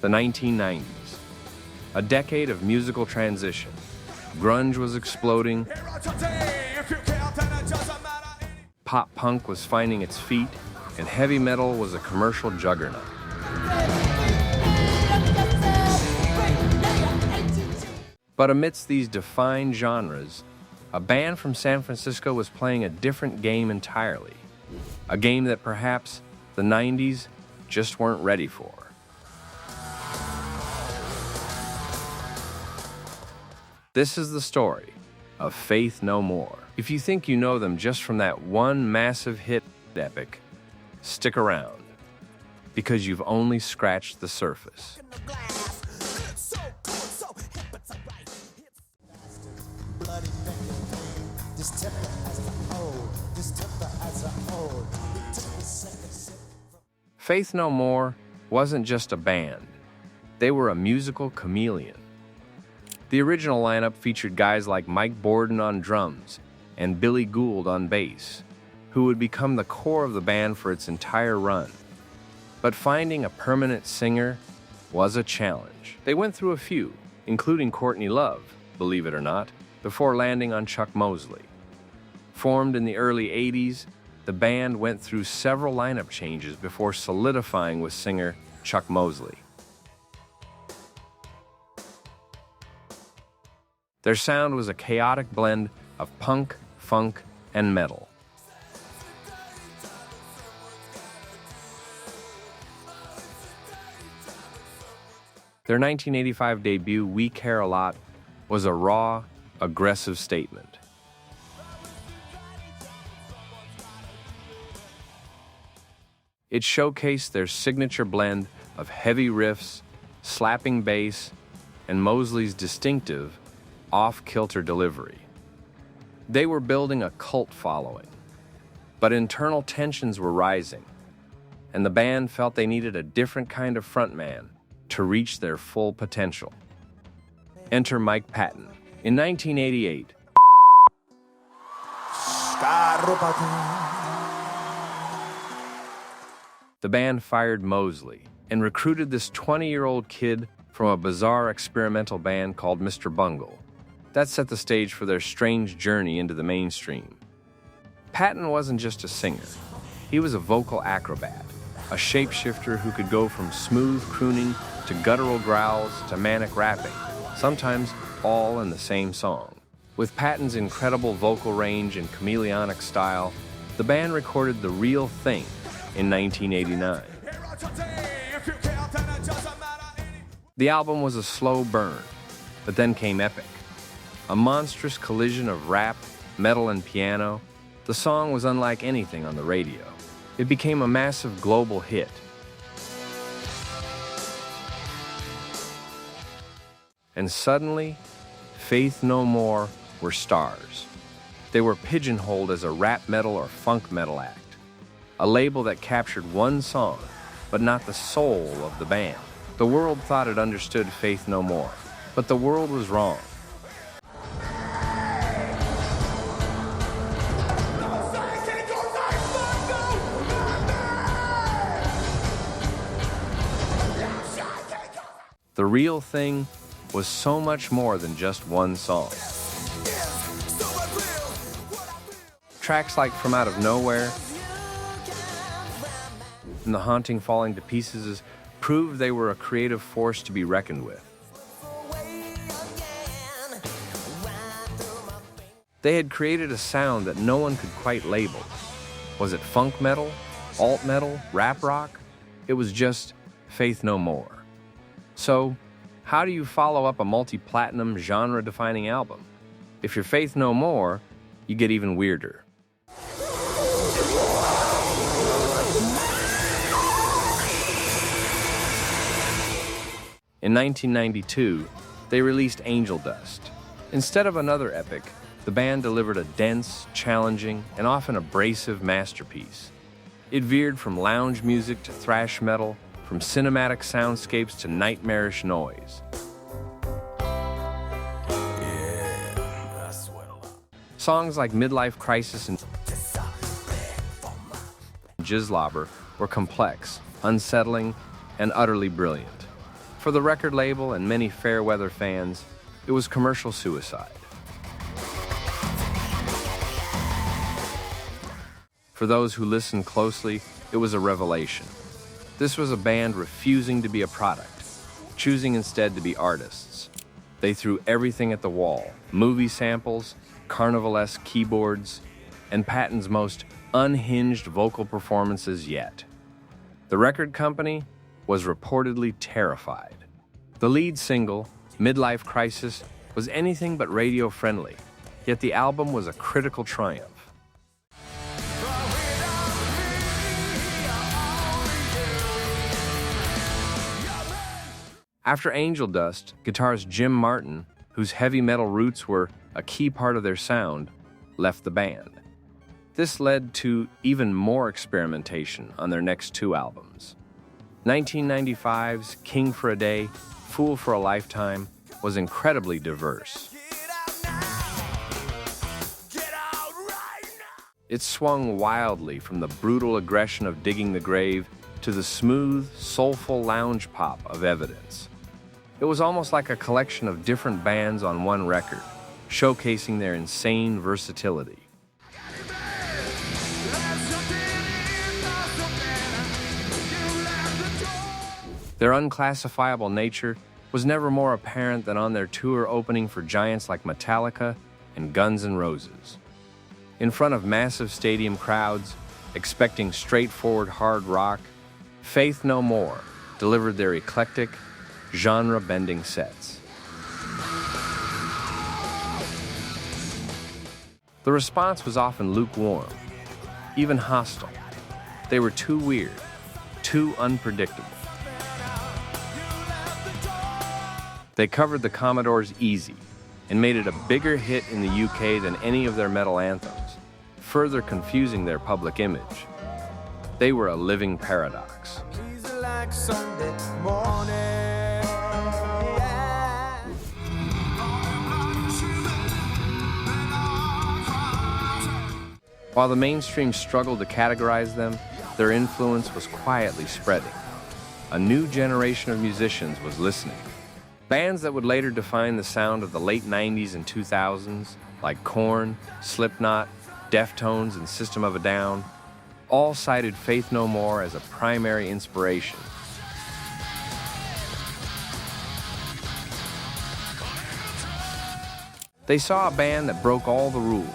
The 1990s, a decade of musical transition. Grunge was exploding, pop punk was finding its feet, and heavy metal was a commercial juggernaut. But amidst these defined genres, a band from San Francisco was playing a different game entirely. A game that perhaps the 90s just weren't ready for. This is the story of Faith No More. If you think you know them just from that one massive hit epic, stick around, because you've only scratched the surface. Faith No More wasn't just a band. They were a musical chameleon. The original lineup featured guys like Mike Bordin on drums and Billy Gould on bass, who would become the core of the band for its entire run. But finding a permanent singer was a challenge. They went through a few, including Courtney Love, believe it or not, before landing on Chuck Mosley. Formed in the early 80s, the band went through several lineup changes before solidifying with singer Chuck Mosley. Their sound was a chaotic blend of punk, funk, and metal. Their 1985 debut, We Care a Lot, was a raw, aggressive statement. It showcased their signature blend of heavy riffs, slapping bass, and Mosley's distinctive, off-kilter delivery. They were building a cult following, but internal tensions were rising, and the band felt they needed a different kind of frontman to reach their full potential. Enter Mike Patton. In 1988, the band fired Mosley and recruited this 20-year-old kid from a bizarre experimental band called Mr. Bungle. That set the stage for their strange journey into the mainstream. Patton wasn't just a singer. He was a vocal acrobat, a shapeshifter who could go from smooth crooning to guttural growls to manic rapping, sometimes all in the same song. With Patton's incredible vocal range and chameleonic style, the band recorded The Real Thing in 1989. The album was a slow burn, but then came Epic. A monstrous collision of rap, metal, and piano, the song was unlike anything on the radio. It became a massive global hit. And suddenly, Faith No More were stars. They were pigeonholed as a rap metal or funk metal act, a label that captured one song, but not the soul of the band. The world thought it understood Faith No More, but the world was wrong. The Real Thing was so much more than just one song. Tracks like From Out of Nowhere and The Haunting Falling to Pieces proved they were a creative force to be reckoned with. They had created a sound that no one could quite label. Was it funk metal, alt metal, rap rock? It was just Faith No More. So, how do you follow up a multi-platinum, genre-defining album? If you're Faith No More, you get even weirder. In 1992, they released Angel Dust. Instead of another epic, the band delivered a dense, challenging, and often abrasive masterpiece. It veered from lounge music to thrash metal, from cinematic soundscapes to nightmarish noise. Songs like Midlife Crisis and Jizzlobber were complex, unsettling, and utterly brilliant. For the record label and many fair weather fans, it was commercial suicide. For those who listened closely, it was a revelation. This was a band refusing to be a product, choosing instead to be artists. They threw everything at the wall: movie samples, carnivalesque keyboards, and Patton's most unhinged vocal performances yet. The record company was reportedly terrified. The lead single, Midlife Crisis, was anything but radio-friendly, yet the album was a critical triumph. After Angel Dust, guitarist Jim Martin, whose heavy metal roots were a key part of their sound, left the band. This led to even more experimentation on their next two albums. 1995's King for a Day, Fool for a Lifetime was incredibly diverse. It swung wildly from the brutal aggression of Digging the Grave to the smooth, soulful lounge pop of Evidence. It was almost like a collection of different bands on one record, showcasing their insane versatility. Their unclassifiable nature was never more apparent than on their tour opening for giants like Metallica and Guns N' Roses. In front of massive stadium crowds, expecting straightforward hard rock, Faith No More delivered their eclectic, genre-bending sets. The response was often lukewarm, even hostile. They were too weird, too unpredictable. They covered the Commodores' Easy and made it a bigger hit in the UK than any of their metal anthems, further confusing their public image. They were a living paradox. While the mainstream struggled to categorize them, their influence was quietly spreading. A new generation of musicians was listening. Bands that would later define the sound of the late 90s and 2000s, like Korn, Slipknot, Deftones, and System of a Down, all cited Faith No More as a primary inspiration. They saw a band that broke all the rules,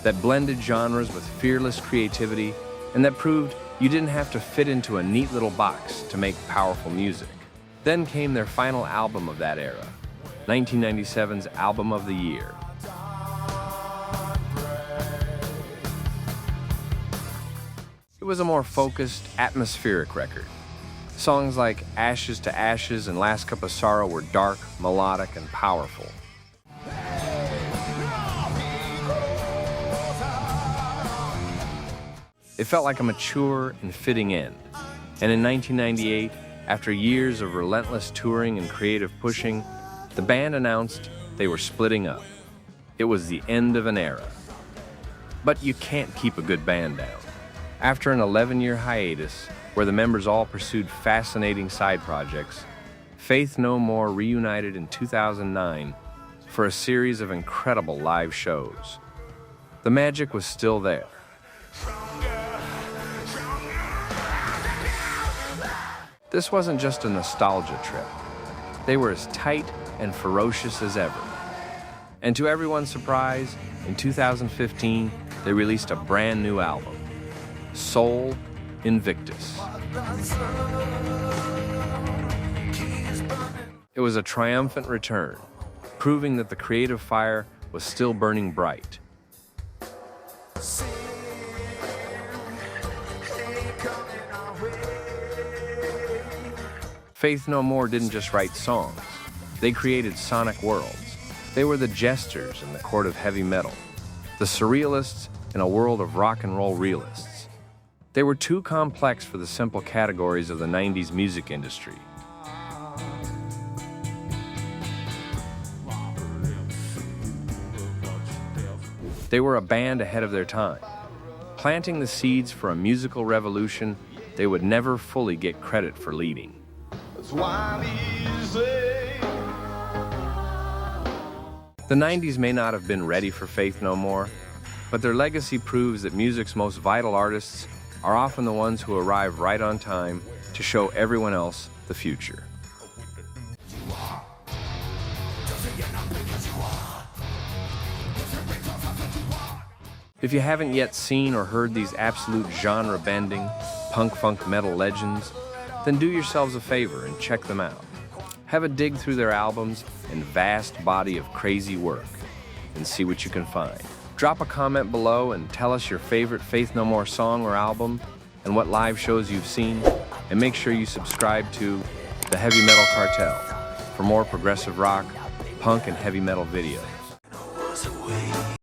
that blended genres with fearless creativity, and that proved you didn't have to fit into a neat little box to make powerful music. Then came their final album of that era, 1997's Album of the Year. It was a more focused, atmospheric record. Songs like Ashes to Ashes and Last Cup of Sorrow were dark, melodic, and powerful. It felt like a mature and fitting end. And in 1998, after years of relentless touring and creative pushing, the band announced they were splitting up. It was the end of an era. But you can't keep a good band down. After an 11-year hiatus, where the members all pursued fascinating side projects, Faith No More reunited in 2009 for a series of incredible live shows. The magic was still there. This wasn't just a nostalgia trip. They were as tight and ferocious as ever. And to everyone's surprise, in 2015, they released a brand new album, Soul Invictus. It was a triumphant return, proving that the creative fire was still burning bright. Faith No More didn't just write songs. They created sonic worlds. They were the jesters in the court of heavy metal, the surrealists in a world of rock and roll realists. They were too complex for the simple categories of the 90s music industry. They were a band ahead of their time, planting the seeds for a musical revolution they would never fully get credit for leading. That's why these say. The 90s may not have been ready for Faith No More, but their legacy proves that music's most vital artists are often the ones who arrive right on time to show everyone else the future. If you haven't yet seen or heard these absolute genre-bending, punk-funk metal legends, then do yourselves a favor and check them out. Have a dig through their albums and vast body of crazy work and see what you can find. Drop a comment below and tell us your favorite Faith No More song or album and what live shows you've seen, and make sure you subscribe to the Heavy Metal Cartel for more progressive rock, punk, and heavy metal videos.